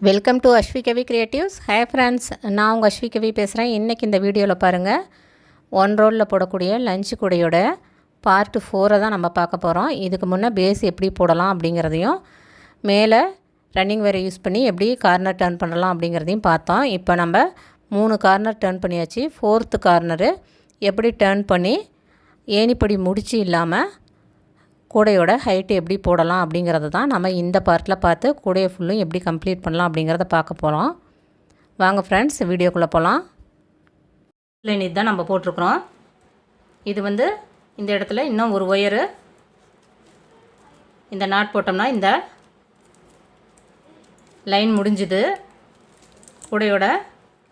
Welcome to Asvi Kavi creatives. Hi friends, நான் உங்கள் அஸ்வி கவி பேசுகிறேன். இன்றைக்கி இந்த வீடியோவில் பாருங்கள், 1 ரோலில் போடக்கூடிய லஞ்சு கூடையோட பார்ட் 4 தான் நம்ம பார்க்க போகிறோம். இதுக்கு முன்னே பேஸ் எப்படி போடலாம் அப்படிங்கிறதையும், மேலே ரன்னிங் வேரை யூஸ் பண்ணி எப்படி கார்னர் டர்ன் பண்ணலாம் அப்படிங்கிறதையும் பார்த்தோம். இப்போ நம்ம 3 கார்னர் டர்ன் பண்ணியாச்சு. 4th கார்னரு எப்படி டர்ன் பண்ணி ஏணிப்படி முடிச்சு இல்லாமல் கூடையோட ஹைட்டு எப்படி போடலாம் அப்படிங்கிறத தான் நம்ம இந்த பார்ட்டில் பார்த்து கூடையை ஃபுல்லும் எப்படி கம்ப்ளீட் பண்ணலாம் அப்படிங்கிறத பார்க்க போகிறோம். வாங்க ஃப்ரெண்ட்ஸ், வீடியோக்குள்ளே போகலாம். லைன் இதுதான் நம்ம போட்டிருக்கிறோம். இது இந்த இடத்துல இன்னும் ஒரு ஒயரு இந்த நாட் போட்டோம்னா இந்த லைன் முடிஞ்சுது. கூடையோட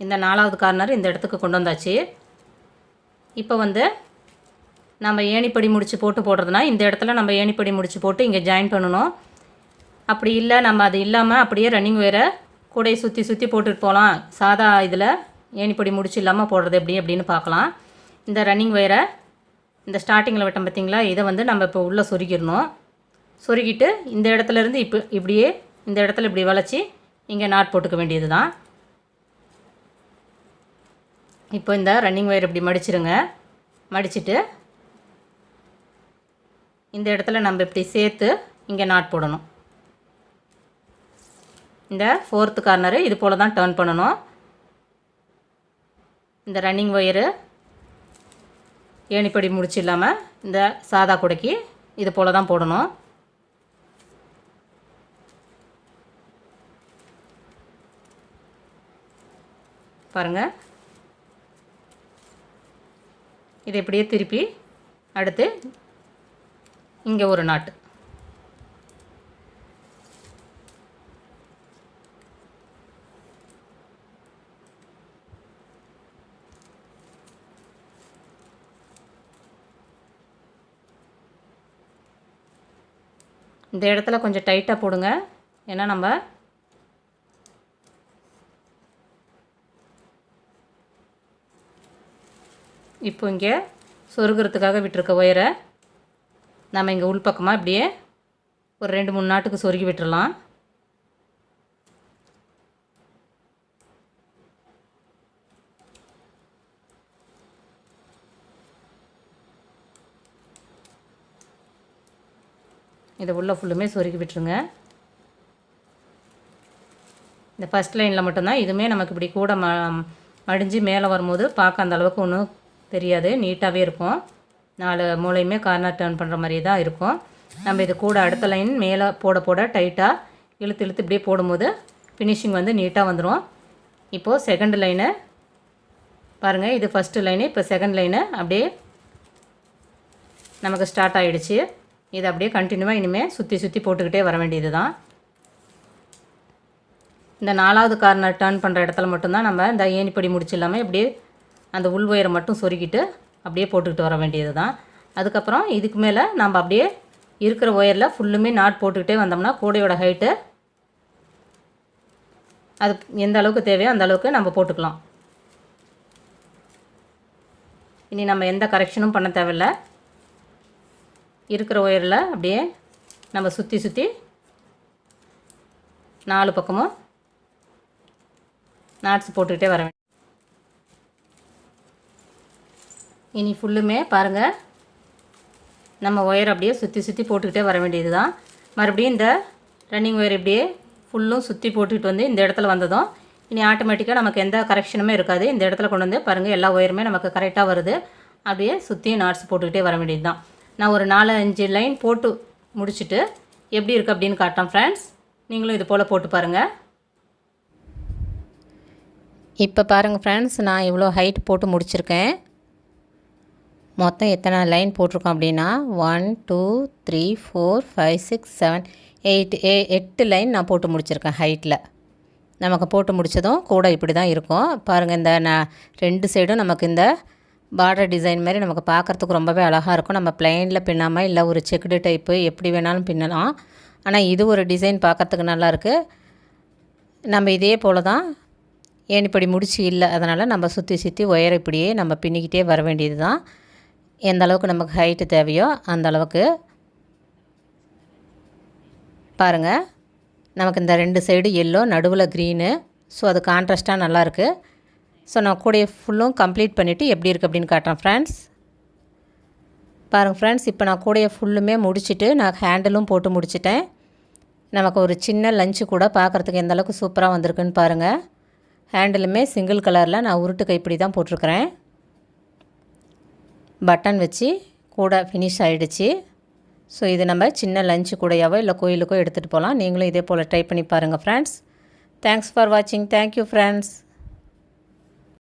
இந்த 4வது கார்னர் இந்த இடத்துக்கு கொண்டு வந்தாச்சு. இப்போ நம்ம ஏணிப்படி முடிச்சு போடுறதுனா இந்த இடத்துல நம்ம ஏணிப்படி முடிச்சு போட்டு இங்கே ஜாயின் பண்ணணும். அப்படி இல்லை, நம்ம அது இல்லாமல் அப்படியே ரன்னிங் வேரை கூடையை சுற்றி சுற்றி போட்டுட்டு போகலாம். சாதா இதில் ஏணிப்படி முடிச்சு இல்லாமல் போடுறது அப்படின்னு பார்க்கலாம். இந்த ரன்னிங் வேரை இந்த ஸ்டார்டிங்கில் விட்டோம் பார்த்திங்களா, இதை நம்ம இப்போ உள்ளே சொருகிடணும். சொருகிட்டு இந்த இடத்துலேருந்து இப்படியே இந்த இடத்துல இப்படி வளைச்சி இங்கே நாட் போட்டுக்க வேண்டியது தான். இப்போ இந்த ரன்னிங் வேர் இப்படி மடிச்சிருங்க. மடிச்சுட்டு இந்த இடத்துல நம்ம இப்படி சேர்த்து இங்கே நாட் போடணும். இந்த 4th கார்னரு இது போல் தான் டர்ன் பண்ணணும். இந்த ரன்னிங் ஒயரு ஏணிப்படி முடிச்சு இல்லாமல் இந்த சாதா கூடைக்கு இது போல் தான் போடணும். பாருங்கள், இதை இப்படியே திருப்பி அடுத்து இங்கே ஒரு நாட்டு. இந்த இடத்துல கொஞ்சம் டைட்டாக போடுங்க. ஏன்னா நம்ம இப்போ இங்கே சொருகிறதுக்காக விட்டுருக்க ஒயரை நம்ம இங்கே உள்பக்கமாக இப்படியே ஒரு 2-3 நாட்டுக்கு சொருகி விட்டுறலாம். இதை உள்ள ஃபுல்லுமே சொருகி விட்டுருங்க. இந்த ஃபஸ்ட் லைனில் மட்டும்தான். இதுவுமே நமக்கு இப்படி கூட மடிஞ்சு மேலே வரும்போது பார்க்க அந்த அளவுக்கு ஒன்றும் தெரியாது, நீட்டாகவே இருக்கும். 4 மூலையுமே கார்னர் டர்ன் பண்ணுற மாதிரி தான் இருக்கும். நம்ம இது கூட அடுத்த லைன் மேலே போட டைட்டாக இழுத்து இப்படியே போடும்போது ஃபினிஷிங் நீட்டாக வந்துடும். இப்போது செகண்ட் லைனு பாருங்கள், இது ஃபஸ்ட்டு லைனு, இப்போ செகண்ட் லைனு அப்படியே நமக்கு ஸ்டார்ட் ஆகிடுச்சு. இது அப்படியே கண்டினியூவாக இனிமேல் சுற்றி போட்டுக்கிட்டே வர வேண்டியது தான். இந்த 4வது கார்னர் டர்ன் பண்ணுற இடத்துல மட்டும்தான் நம்ம இந்த ஏணிப்படி முடிச்சு இல்லாமல் இப்படியே அந்த உள் ஒயரை மட்டும் சொருகிட்டு அப்படியே போட்டுக்கிட்டு வர வேண்டியது தான். அதுக்கப்புறம் இதுக்கு மேலே நம்ம அப்படியே இருக்கிற ஒயரில் ஃபுல்லுமே நாட் போட்டுக்கிட்டே வந்தோம்னா கூடையோட ஹைட்டு அது எந்த அளவுக்கு தேவையோ அந்த அளவுக்கு நம்ம போட்டுக்கலாம். இனி நம்ம எந்த கரெக்ஷனும் பண்ண தேவையில்லை. இருக்கிற ஒயரில் அப்படியே நம்ம சுற்றி 4 பக்கமும் நாட்ஸ் போட்டுக்கிட்டே வர வேண்டும். இனி ஃபுல்லுமே பாருங்கள், நம்ம ஒயர் அப்படியே சுற்றி போட்டுக்கிட்டே வர வேண்டியது தான். மறுபடியும் இந்த ரன்னிங் ஒயர் இப்படியே ஃபுல்லும் சுற்றி போட்டுக்கிட்டு இந்த இடத்துல வந்ததும் இனி ஆட்டோமேட்டிக்காக நமக்கு எந்த கரெக்ஷனுமே இருக்காது. இந்த இடத்துல கொண்டு பாருங்கள், எல்லா ஒயருமே நமக்கு கரெக்டாக வருது. அப்படியே சுற்றி நாட்ஸ் போட்டுக்கிட்டே வர வேண்டியது தான். நான் ஒரு 4-5 லைன் போட்டு முடிச்சுட்டு எப்படி இருக்குது அப்படின்னு காட்டுறேன் ஃப்ரெண்ட்ஸ். நீங்களும் இது போல் போட்டு பாருங்கள். இப்போ பாருங்கள் ஃப்ரெண்ட்ஸ், நான் இவ்வளோ ஹைட் போட்டு முடிச்சிருக்கேன். மொத்தம் எத்தனை லைன் போட்டிருக்கோம் அப்படின்னா 1 2 3 4 5 6 7 8 லைன் நான் போட்டு முடிச்சிருக்கேன் ஹைட்டில். நமக்கு போட்டு முடித்ததும் கூட இப்படி தான் இருக்கும். பாருங்கள், இந்த 2 சைடும் நமக்கு இந்த பார்டர் டிசைன் மாதிரி நமக்கு பார்க்குறதுக்கு ரொம்பவே அழகாக இருக்கும். நம்ம பிளைனில் பின்னாமல் இல்லை ஒரு செக்குடு டைப்பு எப்படி வேணாலும் பின்னலாம். ஆனால் இது ஒரு டிசைன் பார்க்குறதுக்கு நல்லாயிருக்கு. நம்ம இதே போல் தான் ஏணிப்படி முடிச்சு இல்லை, அதனால் நம்ம சுற்றி ஒயரை இப்படியே நம்ம பின்னிக்கிட்டே வர வேண்டியது தான். எந்த அளவுக்கு நமக்கு ஹைட்டு தேவையோ அந்த அளவுக்கு பாருங்கள். நமக்கு இந்த 2 சைடு எல்லோ, நடுவில் க்ரீனு. ஸோ அது கான்ட்ராஸ்ட்டாக நல்லாயிருக்கு. ஸோ நான் கூடைய ஃபுல்லும் கம்ப்ளீட் பண்ணிவிட்டு எப்படி இருக்குது அப்படின்னு காட்டுறேன் ஃப்ரெண்ட்ஸ். பாருங்கள் ஃப்ரெண்ட்ஸ், இப்போ நான் கூடைய ஃபுல்லுமே முடிச்சுட்டு நான் ஹேண்டிலும் போட்டு முடிச்சிட்டேன். நமக்கு ஒரு சின்ன லஞ்சு கூட பார்க்குறதுக்கு எந்தளவுக்கு சூப்பராக வந்திருக்குன்னு பாருங்கள். ஹேண்டிலுமே சிங்கிள் கலரில் நான் உருட்டு கைப்பிடி தான் போட்டிருக்கிறேன். பட்டன் வச்சு கூட ஃபினிஷ் ஆகிடுச்சு. ஸோ இது நம்ம சின்ன லஞ்சு கூடையாவோ இல்லை கோயிலுக்கோ எடுத்துகிட்டு போகலாம். நீங்களும் இதே போல் ட்ரை பண்ணி பாருங்கள் ஃப்ரெண்ட்ஸ். தேங்க்ஸ் ஃபார் வாட்சிங். Thank you friends.